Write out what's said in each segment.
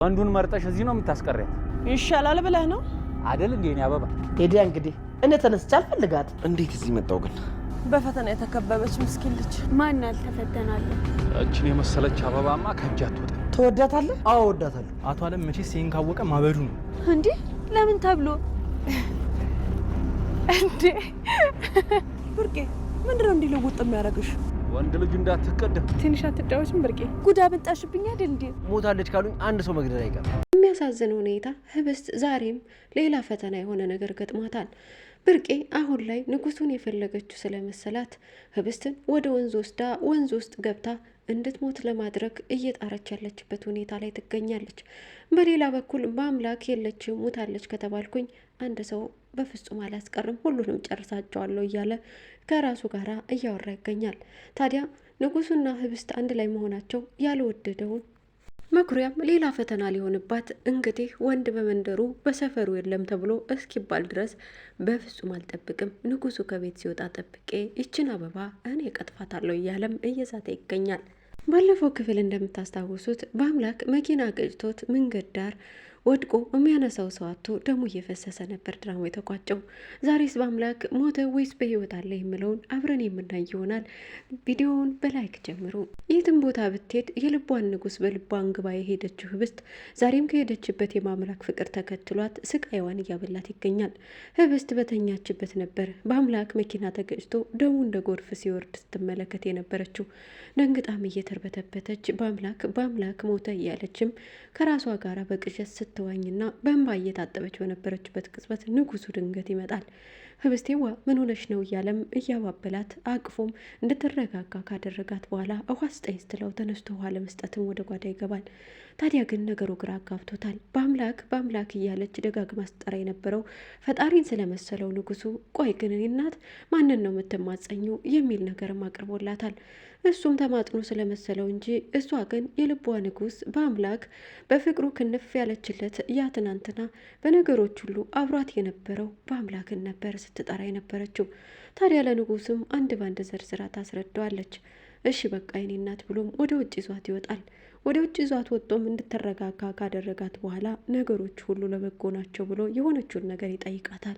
ወንዱን መርጠሽ እዚህ ነው የምታስቀሪያት? ይሻላል ብለህ ነው አይደል እንዴ? እኔ አበባ ሄዲያ እንግዲህ እኔ ተነስቼ አልፈልጋት። እንዴት እዚህ መጣው ግን? በፈተና የተከበበች ምስኪን ልጅ ማን ያልተፈተናል? እቺን የመሰለች አበባማ ከእጅ አትወጣ። ትወዳታለህ? አዎ ወዳታለሁ። አቶ አለም መቼስ ይሄን ካወቀ ማበዱ ነው እንዴ? ለምን ተብሎ እንዴ? ብርቄ ምንድነው እንዲህ ልውጥ የሚያደርግሽ? ወንድ ልጅ እንዳትቀደም ትንሽ አትጫወችም? ብርቄ ጉዳ ብንጣሽብኝ አይደል እንዴ? ሞታለች ካሉኝ አንድ ሰው መግደል አይቀርም። የሚያሳዝን ሁኔታ ህብስት ዛሬም ሌላ ፈተና የሆነ ነገር ገጥሟታል። ብርቄ አሁን ላይ ንጉሱን የፈለገችው ስለመሰላት ህብስትን ወደ ወንዝ ወስዳ ወንዝ ውስጥ ገብታ እንድትሞት ለማድረግ እየጣረች ያለችበት ሁኔታ ላይ ትገኛለች። በሌላ በኩል በአምላክ የለችም ሞታለች ከተባልኩኝ አንድ ሰው በፍጹም አላስቀርም፣ ሁሉንም ጨርሳቸዋለሁ እያለ ከራሱ ጋር እያወራ ይገኛል። ታዲያ ንጉሱና ህብስት አንድ ላይ መሆናቸው ያልወደደውን መኩሪያም ሌላ ፈተና ሊሆንባት እንግዲህ ወንድ በመንደሩ በሰፈሩ የለም ተብሎ እስኪባል ድረስ በፍጹም አልጠብቅም፣ ንጉሱ ከቤት ሲወጣ ጠብቄ ይችን አበባ እኔ ቀጥፋታለሁ እያለም እየዛተ ይገኛል። ባለፈው ክፍል እንደምታስታውሱት በአምላክ መኪና ገጭቶት መንገድ ዳር ወድቆ የሚያነሳው ሰው አጥቶ ደሙ እየፈሰሰ ነበር ድራማው የተቋጨው። ዛሬስ በአምላክ ሞተ ወይስ በህይወት አለ የሚለውን አብረን የምናይ ይሆናል። ቪዲዮውን በላይክ ጀምሩ። የትም ቦታ ብትሄድ የልቧን ንጉስ በልቧ አንግባ የሄደችው ህብስት ዛሬም ከሄደችበት የማምላክ ፍቅር ተከትሏት ስቃይዋን እያበላት ይገኛል። ህብስት በተኛችበት ነበር በአምላክ መኪና ተገጭቶ ደሙ እንደ ጎርፍ ሲወርድ ስትመለከት የነበረችው። ደንግጣም እየተርበተበተች በአምላክ ሞተ እያለችም ከራሷ ጋር በቅዠት ስትዋኝና በእንባ እየታጠበች በነበረችበት ቅጽበት ንጉሱ ድንገት ይመጣል። ህብስቴዋ ምን ሆነሽ ነው እያለም እያባበላት አቅፎም እንድትረጋጋ ካደረጋት በኋላ ውሃ ስጠኝ ስትለው ተነስቶ ውሃ ለመስጠትም ወደ ጓዳ ይገባል። ታዲያ ግን ነገሩ ግራ አጋብቶታል። በአምላክ እያለች ደጋግማ ስትጠራ የነበረው ፈጣሪን ስለመሰለው ንጉሱ ቆይ ግን እኔ እናት ማንን ነው የምትማጸኘው የሚል ነገርም አቅርቦላታል። እሱም ተማጥኖ ስለመሰለው እንጂ እሷ ግን የልቧ ንጉስ በአምላክ በፍቅሩ ክንፍ ያለችለት ያ ትናንትና በነገሮች ሁሉ አብሯት የነበረው በአምላክን ነበር ስትጠራ የነበረችው። ታዲያ ለንጉስም አንድ ባንድ ዘርዝራ ታስረዳዋለች። እሺ በቃ የኔ እናት ብሎም ወደ ውጭ ይዟት ይወጣል። ወደ ውጭ ይዟት ወጥቶም እንድትረጋጋ ካደረጋት በኋላ ነገሮች ሁሉ ለበጎ ናቸው ብሎ የሆነችውን ነገር ይጠይቃታል።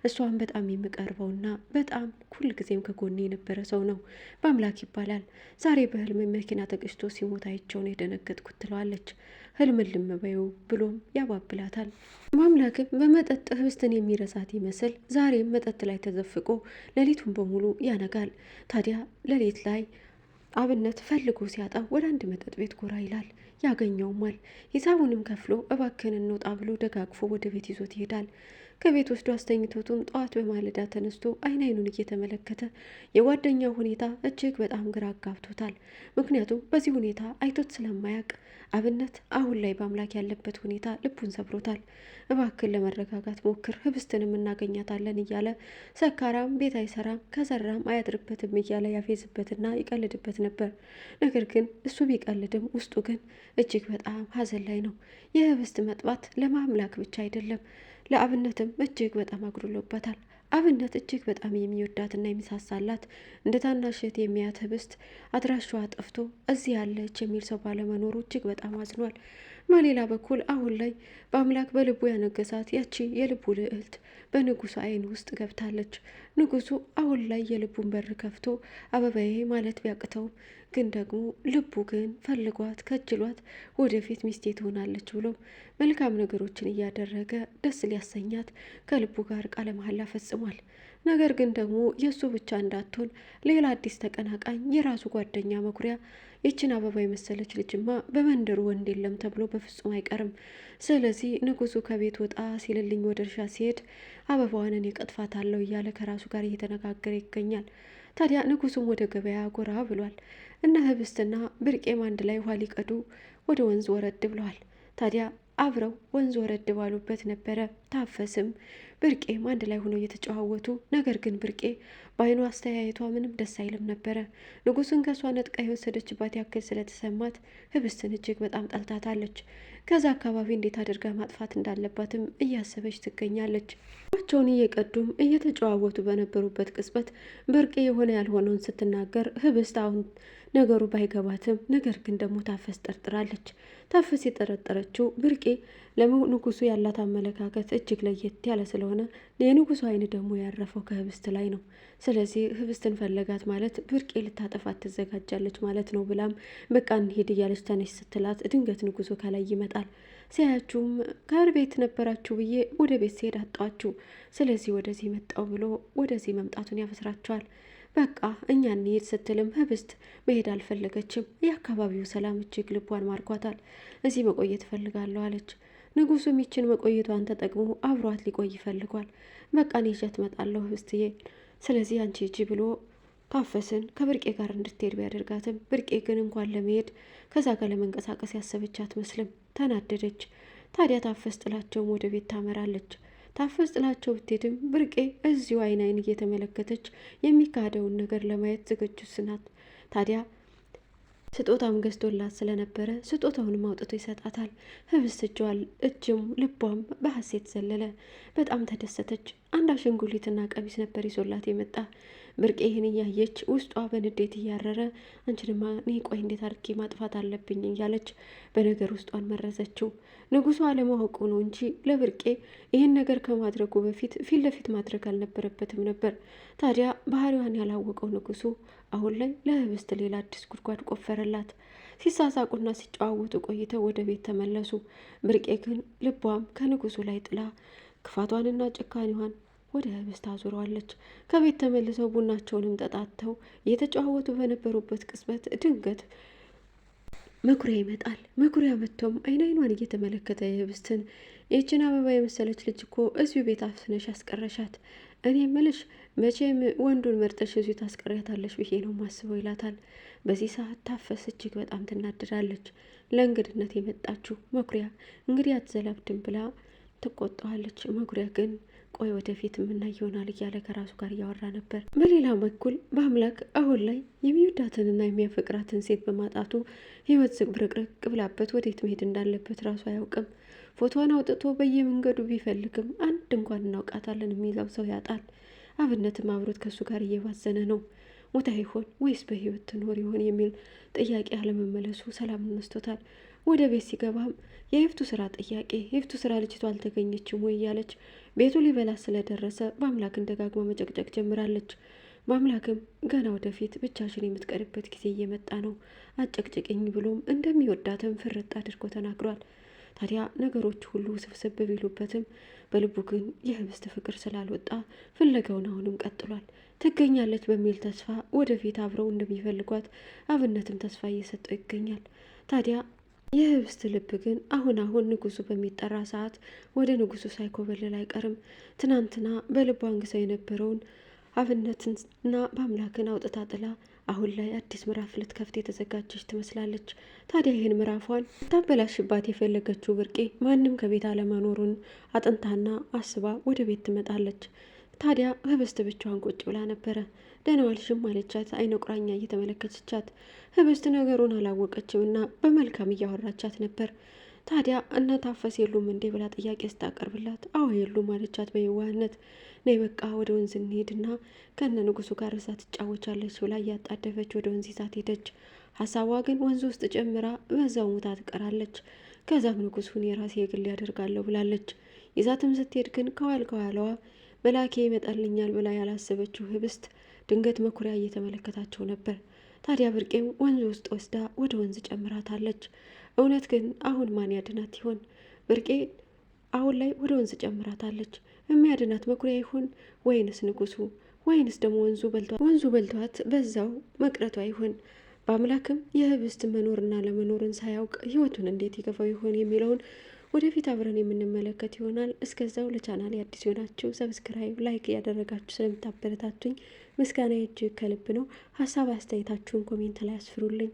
እሷን በጣም የሚቀርበውና በጣም ሁልጊዜም ከጎኔ የነበረ ሰው ነው፣ በአምላክ ይባላል። ዛሬ በህልም መኪና ተገጭቶ ሲሞት አይቼውን የደነገጥኩት ትለዋለች። ህልምን ልምበዩ ብሎም ያባብላታል። በአምላክም በመጠጥ ህብስትን የሚረሳት ይመስል ዛሬም መጠጥ ላይ ተዘፍቆ ሌሊቱን በሙሉ ያነጋል። ታዲያ ሌሊት ላይ አብነት ፈልጎ ሲያጣ ወደ አንድ መጠጥ ቤት ጎራ ይላል። ያገኘውማል። ሂሳቡንም ከፍሎ እባክህን እንውጣ ብሎ ደጋግፎ ወደ ቤት ይዞት ይሄዳል። ከቤት ወስዶ አስተኝቶቱም ጠዋት በማለዳ ተነስቶ አይኑን እየተመለከተ የጓደኛው ሁኔታ እጅግ በጣም ግራ አጋብቶታል። ምክንያቱም በዚህ ሁኔታ አይቶት ስለማያውቅ አብነት አሁን ላይ በአምላክ ያለበት ሁኔታ ልቡን ሰብሮታል። እባክን ለመረጋጋት ሞክር፣ ህብስትንም እናገኛታለን እያለ ሰካራም ቤት አይሰራም ከሰራም አያድርበትም እያለ ያፌዝበትና ይቀልድበት ነበር። ነገር ግን እሱ ቢቀልድም ውስጡ ግን እጅግ በጣም ሀዘን ላይ ነው። የህብስት መጥባት ለማምላክ ብቻ አይደለም ለአብነትም እጅግ በጣም አጉድሎበታል። አብነት እጅግ በጣም የሚወዳትና የሚሳሳላት እንደ ታናሽ እህት የሚያት ህብስት አድራሻዋ ጠፍቶ እዚህ ያለች የሚል ሰው ባለመኖሩ እጅግ በጣም አዝኗል። በሌላ በኩል አሁን ላይ በአምላክ በልቡ ያነገሳት ያቺ የልቡ ልዕልት በንጉሱ አይን ውስጥ ገብታለች። ንጉሱ አሁን ላይ የልቡን በር ከፍቶ አበባዬ ማለት ቢያቅተውም ግን ደግሞ ልቡ ግን ፈልጓት ከጅሏት ወደፊት ሚስቴ ትሆናለች ብሎ መልካም ነገሮችን እያደረገ ደስ ሊያሰኛት ከልቡ ጋር ቃለ መሐላ ፈጽሟል። ነገር ግን ደግሞ የእሱ ብቻ እንዳትሆን ሌላ አዲስ ተቀናቃኝ የራሱ ጓደኛ መኩሪያ ይችን አበባ የመሰለች ልጅማ በመንደሩ ወንድ የለም ተብሎ በፍጹም አይቀርም። ስለዚህ ንጉሱ ከቤት ወጣ ሲልልኝ ወደ እርሻ ሲሄድ አበባዋን እኔ ቀጥፋታለሁ እያለ ከራሱ ጋር እየተነጋገረ ይገኛል። ታዲያ ንጉሱም ወደ ገበያ ጎራ ብሏል። እነ ህብስትና ብርቄም አንድ ላይ ውሃ ሊቀዱ ወደ ወንዝ ወረድ ብለዋል። ታዲያ አብረው ወንዝ ወረድ ባሉበት ነበረ ታፈስም ብርቄም አንድ ላይ ሆነው እየተጨዋወቱ፣ ነገር ግን ብርቄ በአይኑ አስተያየቷ ምንም ደስ አይልም ነበረ። ንጉሱን ከሷ ነጥቃ የወሰደችባት ያክል ስለተሰማት ህብስትን እጅግ በጣም ጠልታታለች። ከዛ አካባቢ እንዴት አድርጋ ማጥፋት እንዳለባትም እያሰበች ትገኛለች። ቸውን እየቀዱም እየተጨዋወቱ በነበሩበት ቅጽበት ብርቄ የሆነ ያልሆነውን ስትናገር ህብስት አሁን ነገሩ ባይገባትም ነገር ግን ደግሞ ታፈስ ጠርጥራለች። ታፈስ የጠረጠረችው ብርቄ ለንጉሱ ያላት አመለካከት እጅግ ለየት ያለ ስለሆነ የንጉሱ አይን ደግሞ ያረፈው ከህብስት ላይ ነው። ስለዚህ ህብስትን ፈለጋት ማለት ብርቄ ልታጠፋት ትዘጋጃለች ማለት ነው ብላም በቃ እንሄድ እያለች ተነሽ ስትላት ድንገት ንጉሱ ከላይ ይመጣል። ሲያያችሁም ከቤት ነበራችሁ ብዬ ወደ ቤት ሲሄድ አጣችሁ፣ ስለዚህ ወደዚህ መጣው ብሎ ወደዚህ መምጣቱን ያበስራቸዋል። በቃ እኛ እንሄድ ስትልም ህብስት መሄድ አልፈለገችም። የአካባቢው ሰላም እጅግ ልቧን ማርኳታል። እዚህ መቆየት እፈልጋለሁ አለች። ንጉሱም ይችን መቆየቷን ተጠቅሞ አብሯት ሊቆይ ይፈልጓል። በቃ እኔ ይዣት እመጣለሁ ህብስትዬ፣ ስለዚህ አንቺ ሂጂ ብሎ ታፈስን ከብርቄ ጋር እንድትሄድ ቢያደርጋትም ብርቄ ግን እንኳን ለመሄድ ከዛ ጋር ለመንቀሳቀስ ያሰበች አትመስልም። ተናደደች። ታዲያ ታፈስ ጥላቸውም ወደ ቤት ታመራለች። ታፈስ ጥላቸው ብትሄድም ብርቄ እዚሁ አይን አይን እየተመለከተች የሚካሄደውን ነገር ለማየት ዝግጁ ናት። ታዲያ ስጦታም ገዝቶላት ስለነበረ ስጦታውንም አውጥቶ ይሰጣታል። ህብስት እጅም ልቧም በሐሴት ዘለለ። በጣም ተደሰተች። አንድ አሻንጉሊትና ቀሚስ ነበር ይዞላት የመጣ። ብርቄ ይህን እያየች ውስጧ በንዴት እያረረ አንቺንማ እኔ ቆይ እንዴት አድርጌ ማጥፋት አለብኝ እያለች በነገር ውስጧን መረዘችው። ንጉሱ አለማወቁ ነው እንጂ ለብርቄ ይህን ነገር ከማድረጉ በፊት ፊት ለፊት ማድረግ አልነበረበትም ነበር። ታዲያ ባህሪዋን ያላወቀው ንጉሱ አሁን ላይ ለህብስት ሌላ አዲስ ጉድጓድ ቆፈረላት። ሲሳሳቁና ሲጨዋወቱ ቆይተው ወደ ቤት ተመለሱ። ብርቄ ግን ልቧም ከንጉሱ ላይ ጥላ ክፋቷንና ጭካኔዋን ወደ ህብስት አዙረዋለች። ከቤት ተመልሰው ቡናቸውንም ጠጣተው እየተጨዋወቱ በነበሩበት ቅጽበት ድንገት መኩሪያ ይመጣል። መኩሪያ መጥቶም አይን አይኗን እየተመለከተ የህብስትን ይህችን አበባ የመሰለች ልጅ እኮ እዚሁ ቤት አፍስነሽ አስቀረሻት። እኔ ምልሽ መቼም ወንዱን መርጠሽ እዚሁ ታስቀሪያታለሽ ብዬ ነው ማስበው ይላታል። በዚህ ሰዓት ታፈስ እጅግ በጣም ትናደዳለች። ለእንግድነት የመጣችው መኩሪያ እንግዲህ አትዘላብድም ብላ ትቆጣዋለች። መኩሪያ ግን ቆይ ወደፊት የምናይ ይሆናል እያለ ከራሱ ጋር እያወራ ነበር። በሌላ በኩል በአምላክ አሁን ላይ የሚወዳትንና የሚያፈቅራትን ሴት በማጣቱ ህይወት ዝብርቅርቅ ብላበት ወዴት መሄድ እንዳለበት ራሱ አያውቅም። ፎቶዋን አውጥቶ በየመንገዱ ቢፈልግም አንድ እንኳን እናውቃታለን የሚለው ሰው ያጣል። አብነትም አብሮት ከእሱ ጋር እየባዘነ ነው። ሞታ ይሆን ወይስ በህይወት ትኖር ይሆን የሚል ጥያቄ አለመመለሱ ሰላም ነስቶታል። ወደ ቤት ሲገባም የህፍቱ ስራ ጥያቄ የህፍቱ ስራ ልጅቷ አልተገኘችም ወይ እያለች ቤቱ ሊበላ ስለደረሰ በአምላክን ደጋግማ መጨቅጨቅ ጀምራለች። በአምላክም ገና ወደፊት ብቻሽን የምትቀርበት ጊዜ እየመጣ ነው አጨቅጭቅኝ ብሎም እንደሚወዳትም ፍርጥ አድርጎ ተናግሯል። ታዲያ ነገሮች ሁሉ ስብስብ ቢሉበትም በልቡ ግን የህብስት ፍቅር ስላልወጣ ፍለጋውን አሁንም ቀጥሏል። ትገኛለች በሚል ተስፋ ወደፊት አብረው እንደሚፈልጓት አብነትም ተስፋ እየሰጠው ይገኛል። ታዲያ የህብስት ልብ ግን አሁን ንጉሱ በሚጠራ ሰዓት ወደ ንጉሱ ሳይኮበልል አይቀርም። ትናንትና በልቡ አንግሰው የነበረውን አብነትንና በአምላክን አውጥታ ጥላ አሁን ላይ አዲስ ምዕራፍ ልትከፍት የተዘጋጀች ትመስላለች። ታዲያ ይህን ምዕራፏን ታበላሽባት የፈለገችው ብርቄ ማንም ከቤት አለመኖሩን አጥንታና አስባ ወደ ቤት ትመጣለች። ታዲያ ህብስት ብቻዋን ቁጭ ብላ ነበረ። ደህና ዋልሽም አለቻት፣ አይነ ቁራኛ እየተመለከተቻት። ህብስት ነገሩን አላወቀችም እና በመልካም እያወራቻት ነበር። ታዲያ እነ ታፈስ የሉም እንዴ ብላ ጥያቄ ስታቀርብላት አዎ የሉም አለቻት በየዋህነት። ነይ በቃ ወደ ወንዝ እንሄድና ከነ ንጉሱ ጋር እዛ ትጫወቻለች ብላ እያጣደፈች ወደ ወንዝ ይዛት ሄደች። ሀሳቧ ግን ወንዝ ውስጥ ጨምራ በዛው ሙታ ትቀራለች። ከዛም ንጉሱን የራሴ የግል ያደርጋለሁ ብላለች። ይዛትም ስትሄድ ግን ከኋላዋ መላኬ ይመጣልኛል ብላ ያላሰበችው ህብስት ድንገት መኩሪያ እየተመለከታቸው ነበር። ታዲያ ብርቄም ወንዝ ውስጥ ወስዳ ወደ ወንዝ ጨምራታለች። እውነት ግን አሁን ማን ያድናት ይሆን? ብርቄ አሁን ላይ ወደ ወንዝ ጨምራታለች። የሚያድናት መኩሪያ ይሆን ወይንስ ንጉሱ ወይንስ ደግሞ ወንዙ በልቷት በዛው መቅረቷ ይሆን? በአምላክም የህብስት መኖርና ለመኖርን ሳያውቅ ህይወቱን እንዴት ይገፋው ይሆን የሚለውን ወደፊት አብረን የምንመለከት ይሆናል። እስከዛው ለቻናል አዲስ ሆናችሁ ሰብስክራይብ፣ ላይክ እያደረጋችሁ ስለምታበረታቱኝ ምስጋና እጅግ ከልብ ነው። ሀሳብ አስተያየታችሁን ኮሜንት ላይ አስፍሩልኝ።